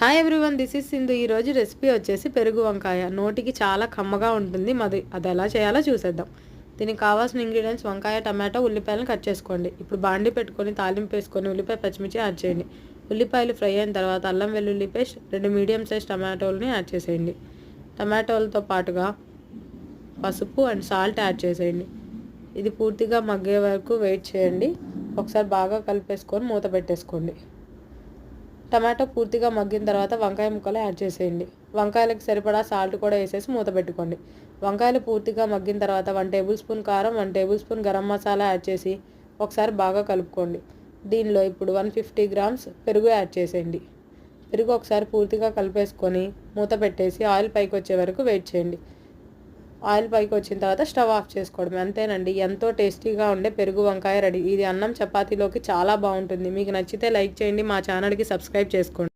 Hi everyone, this is Sindhu. ఈరోజు recipe వచ్చేసి పెరుగు వంకాయ. నోటికి చాలా కమ్మగా ఉంటుంది. అది ఎలా చేయాలో చూసేద్దాం. దీనికి కావాల్సిన ఇంగ్రీడియంట్స్: వంకాయ, టమాటో, ఉల్లిపాయలను కట్ చేసుకోండి. ఇప్పుడు బాండి పెట్టుకొని తాలింపు వేసుకొని ఉల్లిపాయ, పచ్చిమిర్చి యాడ్ చేయండి. ఉల్లిపాయలు ఫ్రై అయిన తర్వాత అల్లం వెల్లుల్లి పేస్ట్, 2 మీడియం సైజ్ టమాటోలని యాడ్ చేసేయండి. టమాటోలతో పాటుగా పసుపు అండ్ సాల్ట్ యాడ్ చేసేయండి. ఇది పూర్తిగా మగ్గే వరకు వెయిట్ చేయండి. ఒకసారి బాగా కలిపేసుకొని మూత పెట్టేసుకోండి. టమాటో పూర్తిగా మగ్గిన తర్వాత వంకాయ ముక్కలు యాడ్ చేసేయండి. వంకాయలకు సరిపడా సాల్ట్ కూడా వేసేసి మూత పెట్టుకోండి. వంకాయలు పూర్తిగా మగ్గిన తర్వాత 1 టేబుల్ స్పూన్ కారం, 1 table spoon garam masala add చేసి ఒకసారి బాగా కలుపుకోండి. దీనిలో ఇప్పుడు 150 గ్రామ్స్ పెరుగు యాడ్ చేసేయండి. పెరుగు ఒకసారి పూర్తిగా కలిపేసుకొని మూత పెట్టేసి ఆయిల్ పైకి వచ్చే వరకు వెయిట్ చేయండి. ఆయిల్ పైకి వచ్చిన తర్వాత స్టవ్ ఆఫ్ చేసుకోవడం. అంతేనండి, ఎంతో టేస్టీగా ఉండే పెరుగు వంకాయ రెడీ. ఇది అన్నం చపాతీలోకి చాలా బాగుంటుంది. మీకు నచ్చితే లైక్ చేయండి, మా ఛానల్కి సబ్స్క్రైబ్ చేసుకోండి.